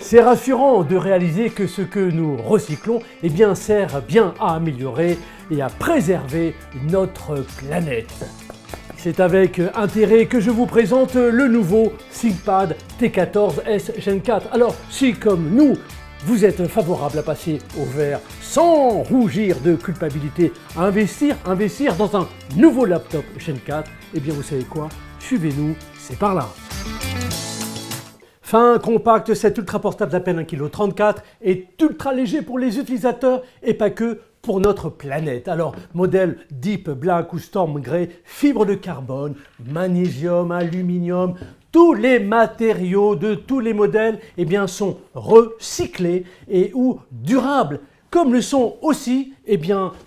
C'est rassurant de réaliser que ce que nous recyclons sert bien à améliorer et à préserver notre planète. C'est avec intérêt que je vous présente le nouveau ThinkPad T14S Gen 4. Alors, si comme nous, vous êtes favorable à passer au vert sans rougir de culpabilité, à investir dans un nouveau laptop Gen 4, vous savez quoi? Suivez-nous, c'est par là. Fin compacte, cet ultra portable d'à peine 1,34 kg est ultra léger pour les utilisateurs et pas que pour notre planète. Alors, modèle Deep Black ou Storm Grey, fibre de carbone, magnésium, aluminium, tous les matériaux de tous les modèles sont recyclés et ou durables, comme le sont aussi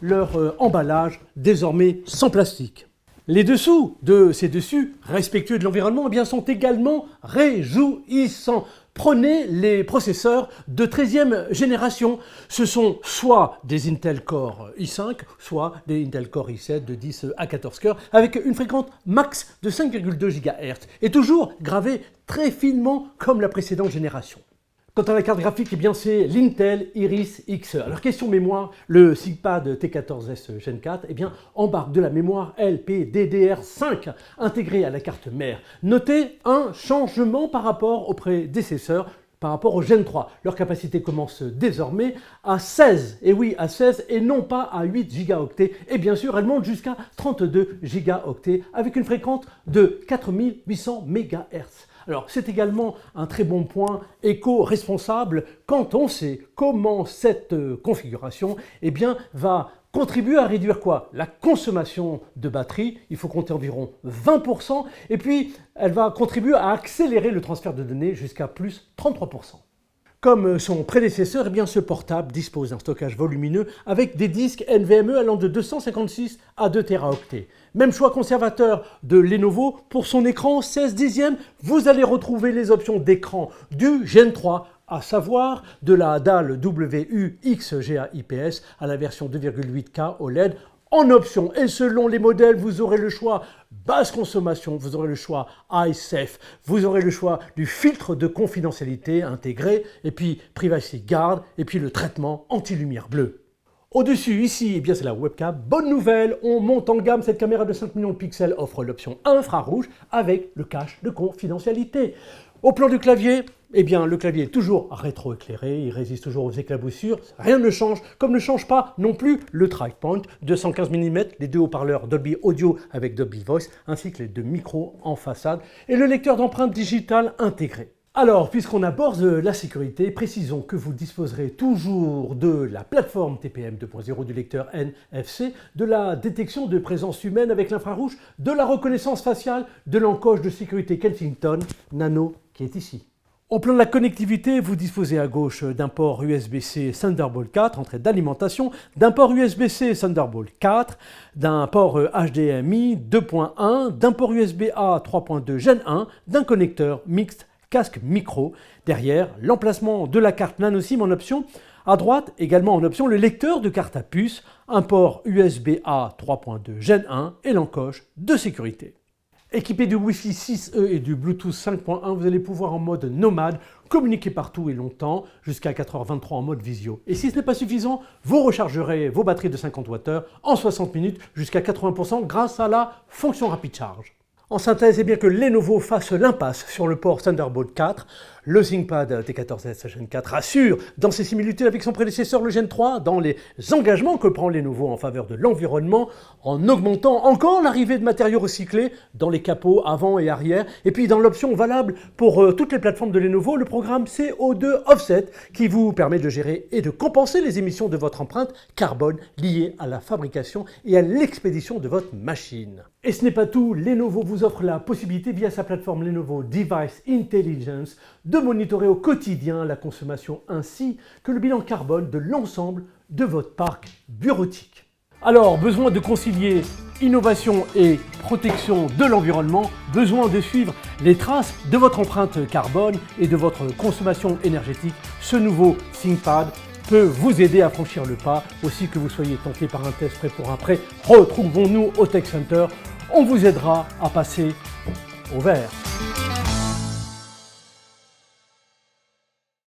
leur emballage désormais sans plastique. Les dessous de ces dessus, respectueux de l'environnement, sont également réjouissants. Prenez les processeurs de 13e génération. Ce sont soit des Intel Core i5, soit des Intel Core i7 de 10 à 14 cœurs, avec une fréquence max de 5,2 GHz, et toujours gravée très finement comme la précédente génération. Quant à la carte graphique, c'est l'Intel Iris Xe. Alors question mémoire, le ThinkPad T14S Gen 4 embarque de la mémoire LPDDR5 intégrée à la carte mère. Notez un changement par rapport aux prédécesseurs, par rapport au Gen 3. Leur capacité commence désormais à 16, et oui à 16 et non pas à 8 gigaoctets. Et bien sûr, elle monte jusqu'à 32 gigaoctets avec une fréquence de 4800 MHz. Alors, c'est également un très bon point éco-responsable quand on sait comment cette configuration va contribuer à réduire quoi? La consommation de batterie, il faut compter environ 20%, et puis elle va contribuer à accélérer le transfert de données jusqu'à plus 33%. Comme son prédécesseur, ce portable dispose d'un stockage volumineux avec des disques NVMe allant de 256 à 2 Teraoctets. Même choix conservateur de Lenovo pour son écran 16 dixièmes. Vous allez retrouver les options d'écran du Gen 3, à savoir de la dalle WU-XGA IPS à la version 2,8K OLED. En option et selon les modèles, vous aurez le choix basse consommation, vous aurez le choix iSafe, vous aurez le choix du filtre de confidentialité intégré, et puis Privacy Guard, et puis le traitement anti-lumière bleue. Au-dessus, ici, c'est la webcam. Bonne nouvelle, on monte en gamme. Cette caméra de 5 millions de pixels offre l'option infrarouge avec le cache de confidentialité. Au plan du clavier, le clavier est toujours rétroéclairé, il résiste toujours aux éclaboussures, rien ne change, comme ne change pas non plus le TriPoint, 215 mm, les deux haut-parleurs Dolby Audio avec Dolby Voice, ainsi que les deux micros en façade, et le lecteur d'empreintes digitales intégré. Alors, puisqu'on aborde la sécurité, précisons que vous disposerez toujours de la plateforme TPM 2.0 du lecteur NFC, de la détection de présence humaine avec l'infrarouge, de la reconnaissance faciale, de l'encoche de sécurité Kensington Nano qui est ici. Au plan de la connectivité, vous disposez à gauche d'un port USB-C Thunderbolt 4, entrée d'alimentation, d'un port USB-C Thunderbolt 4, d'un port HDMI 2.1, d'un port USB-A 3.2 Gen 1, d'un connecteur mixte casque micro. Derrière, l'emplacement de la carte nano SIM en option. À droite, également en option, le lecteur de carte à puce, un port USB-A 3.2 Gen 1 et l'encoche de sécurité. Équipé du Wi-Fi 6E et du Bluetooth 5.1, vous allez pouvoir en mode nomade communiquer partout et longtemps, jusqu'à 4h23 en mode visio. Et si ce n'est pas suffisant, vous rechargerez vos batteries de 50 Wh en 60 minutes jusqu'à 80% grâce à la fonction Rapid Charge. En synthèse, que Lenovo fasse l'impasse sur le port Thunderbolt 4. Le ThinkPad T14S Gen 4 assure dans ses similitudes avec son prédécesseur le Gen 3 dans les engagements que prend Lenovo en faveur de l'environnement en augmentant encore l'arrivée de matériaux recyclés dans les capots avant et arrière. Et puis dans l'option valable pour toutes les plateformes de Lenovo, le programme CO2 Offset qui vous permet de gérer et de compenser les émissions de votre empreinte carbone liées à la fabrication et à l'expédition de votre machine. Et ce n'est pas tout, Lenovo vous offre la possibilité via sa plateforme Lenovo Device Intelligence de monitorer au quotidien la consommation ainsi que le bilan carbone de l'ensemble de votre parc bureautique. Alors, besoin de concilier innovation et protection de l'environnement, besoin de suivre les traces de votre empreinte carbone et de votre consommation énergétique, ce nouveau ThinkPad peut vous aider à franchir le pas. Aussi que vous soyez tenté par un test prêt pour un prêt, retrouvons-nous au Tech Center. On vous aidera à passer au vert.